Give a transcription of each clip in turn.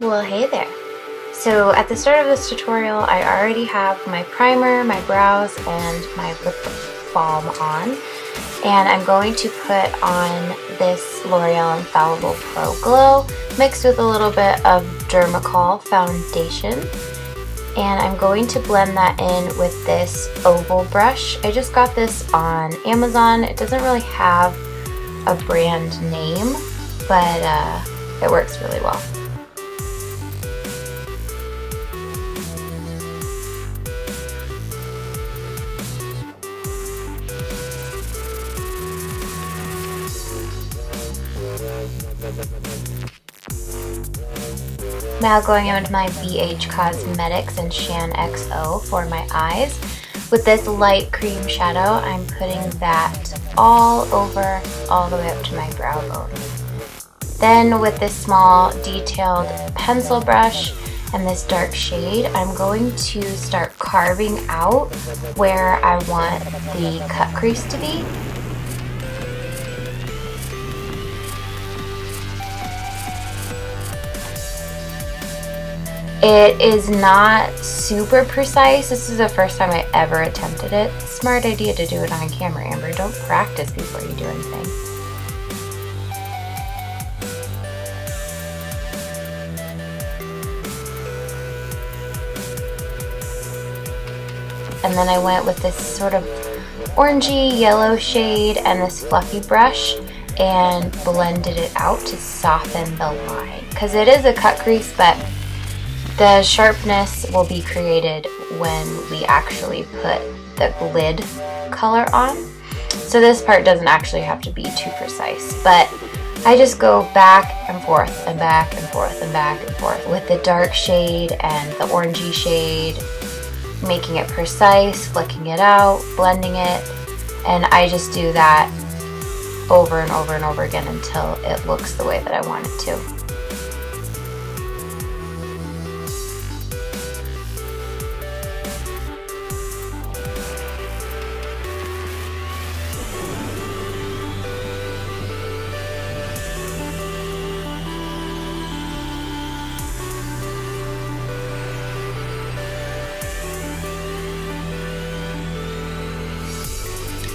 Well, hey there. So at the start of this tutorial, I already have my primer, my brows, and my lip balm on. And I'm going to put on this L'Oreal Infallible Pro Glow mixed with a little bit of Dermacol foundation. And I'm going to blend that in with this oval brush. I just got this on Amazon. It doesn't really have a brand name, but it works really well. Now going in with my BH Cosmetics and Shaaanxo for my eyes. With this light cream shadow, I'm putting that all over, all the way up to my brow bone. Then with this small detailed pencil brush and this dark shade, I'm going to start carving out where I want the cut crease to be. It is not super precise. This is the first time I ever attempted it. Smart idea to do it on camera, Amber. Don't practice before you do anything. And then I went with this sort of orangey yellow shade and this fluffy brush and blended it out to soften the line. Because it is a cut crease, but the sharpness will be created when we actually put the lid color on. So this part doesn't actually have to be too precise, but I just go back and forth and back and forth and back and forth with the dark shade and the orangey shade, making it precise, flicking it out, blending it, and I just do that over and over and over again until it looks the way that I want it to.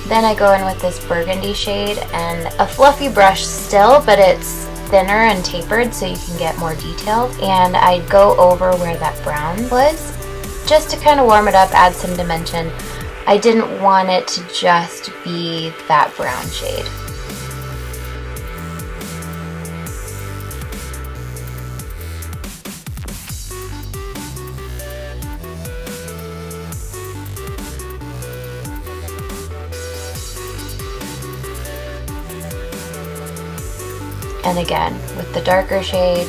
Then I go in with this burgundy shade and a fluffy brush still, but it's thinner and tapered so you can get more detail. And I go over where that brown was just to kind of warm it up, add some dimension. I didn't want it to just be that brown shade. And again, with the darker shade,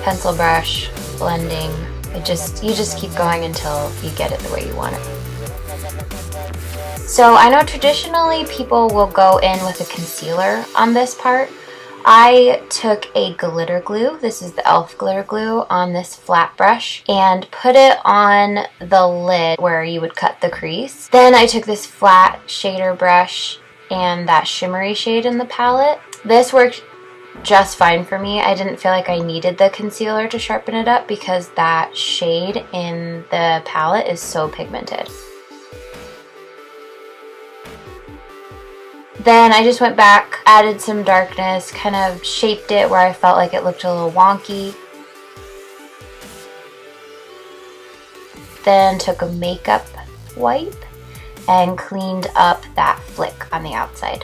pencil brush, blending, you just keep going until you get it the way you want it. So I know traditionally people will go in with a concealer on this part. I took a glitter glue, this is the e.l.f. glitter glue, on this flat brush and put it on the lid where you would cut the crease. Then I took this flat shader brush and that shimmery shade in the palette. This worked just fine for me. I didn't feel like I needed the concealer to sharpen it up because that shade in the palette is so pigmented. Then I just went back, added some darkness, kind of shaped it where I felt like it looked a little wonky. Then took a makeup wipe and cleaned up that flick on the outside.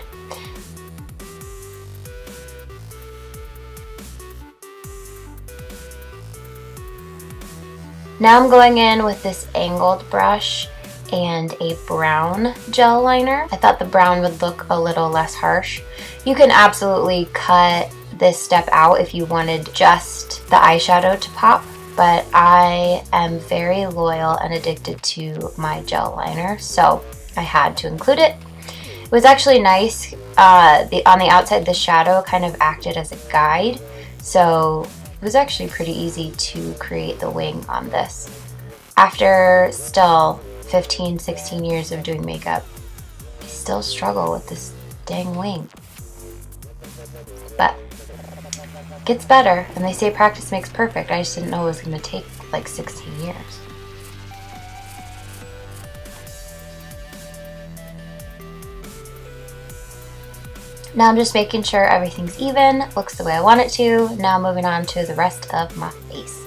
Now I'm going in with this angled brush and a brown gel liner. I thought the brown would look a little less harsh. You can absolutely cut this step out if you wanted just the eyeshadow to pop, but I am very loyal and addicted to my gel liner, so I had to include it. It was actually nice. On the outside, the shadow kind of acted as a guide, so it was actually pretty easy to create the wing on this. After still 15, 16 years of doing makeup, I still struggle with this dang wing. But gets better, and they say practice makes perfect. I just didn't know it was going to take like 16 years. Now I'm just making sure everything's even, looks the way I want it to. Now moving on to the rest of my face.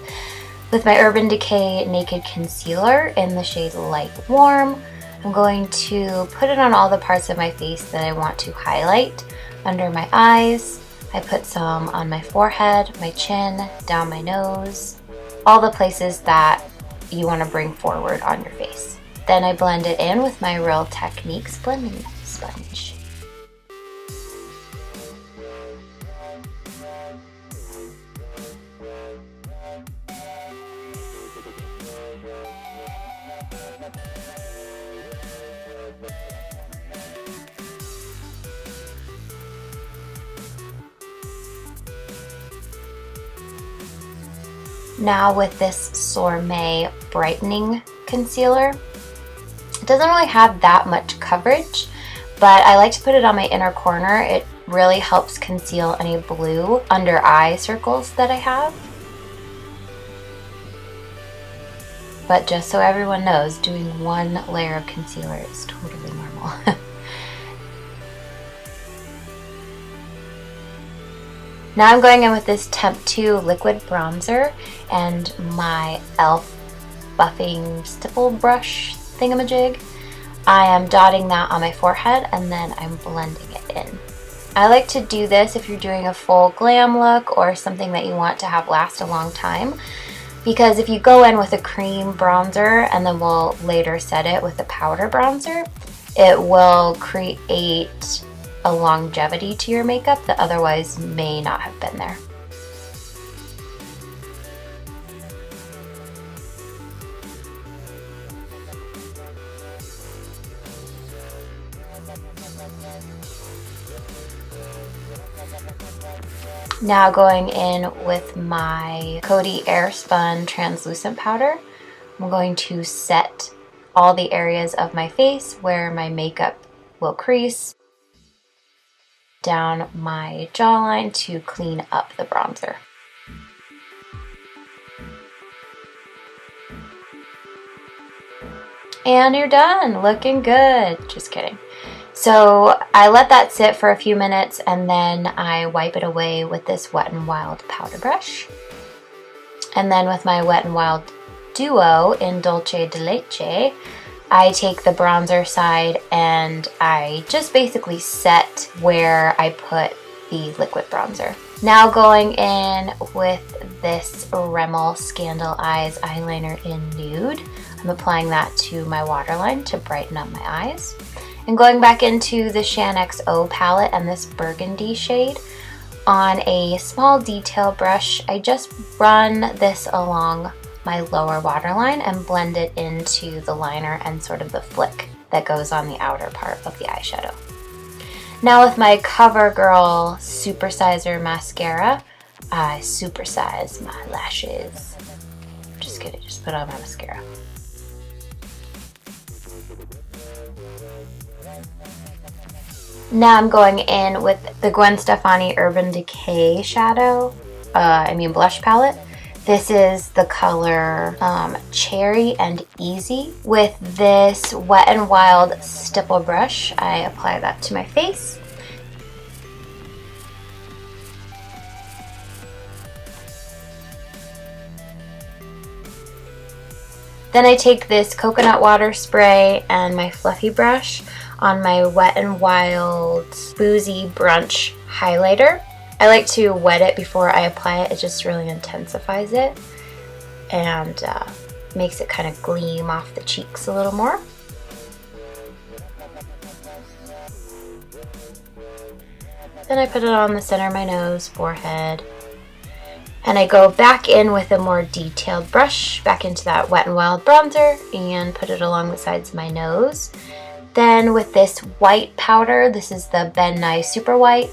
With my Urban Decay Naked Concealer in the shade Light Warm, I'm going to put it on all the parts of my face that I want to highlight. Under my eyes, I put some on my forehead, my chin, down my nose, all the places that you want to bring forward on your face. Then I blend it in with my Real Techniques blending sponge. Now with this Sorbet brightening concealer, it doesn't really have that much coverage, but I like to put it on my inner corner. It really helps conceal any blue under eye circles that I have. But just so everyone knows, doing one layer of concealer is totally normal. Now I'm going in with this Temp 2 liquid bronzer and my e.l.f. buffing stipple brush thingamajig. I am dotting that on my forehead and then I'm blending it in. I like to do this if you're doing a full glam look or something that you want to have last a long time, because if you go in with a cream bronzer and then we'll later set it with a powder bronzer, it will create a longevity to your makeup that otherwise may not have been there. Now going in with my Coty Airspun translucent powder, I'm going to set all the areas of my face where my makeup will crease down my jawline to clean up the bronzer. And you're done, looking good. Just kidding. So I let that sit for a few minutes and then I wipe it away with this Wet n Wild powder brush. And then with my Wet n Wild Duo in Dolce de Leche, I take the bronzer side and I just basically set where I put the liquid bronzer. Now going in with this Rimmel Scandal Eyes eyeliner in Nude. I'm applying that to my waterline to brighten up my eyes. And going back into the Shaaanxo palette and this burgundy shade, on a small detail brush, I just run this along my lower waterline and blend it into the liner and sort of the flick that goes on the outer part of the eyeshadow. Now with my CoverGirl Supersizer mascara, I supersize my lashes. Just kidding, just put on my mascara. Now I'm going in with the Gwen Stefani Urban Decay blush palette. This is the color Cherry and Easy. With this Wet n Wild stipple brush, I apply that to my face. Then I take this coconut water spray and my fluffy brush on my Wet n Wild Boozy Brunch highlighter. I like to wet it before I apply it. It just really intensifies it and makes it kind of gleam off the cheeks a little more. Then I put it on the center of my nose, forehead, and I go back in with a more detailed brush, back into that Wet n Wild bronzer, and put it along the sides of my nose. Then with this white powder, this is the Ben Nye Super White,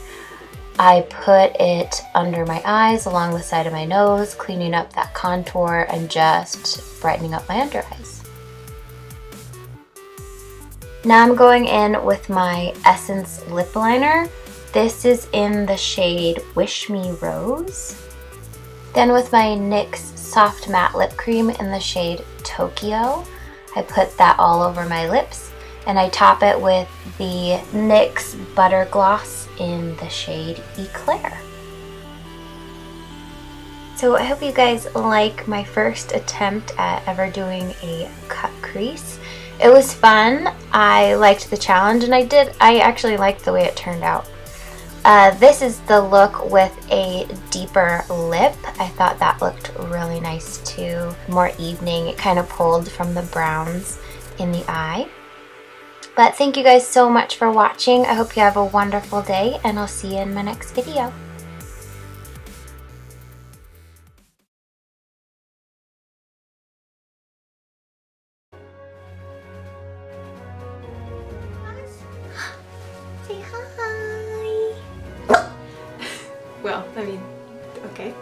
I put it under my eyes, along the side of my nose, cleaning up that contour and just brightening up my under eyes. Now I'm going in with my Essence lip liner. This is in the shade Wish Me Rose. Then with my NYX Soft Matte Lip Cream in the shade Tokyo, I put that all over my lips, and I top it with the NYX Butter Gloss in the shade Eclair. So I hope you guys like my first attempt at ever doing a cut crease. It was fun. I liked the challenge, and I actually liked the way it turned out. This is the look with a deeper lip. I thought that looked really nice too. More evening. It kind of pulled from the browns in the eye. But thank you guys so much for watching. I hope you have a wonderful day, and I'll see you in my next video. Say hi. Well, I mean, okay.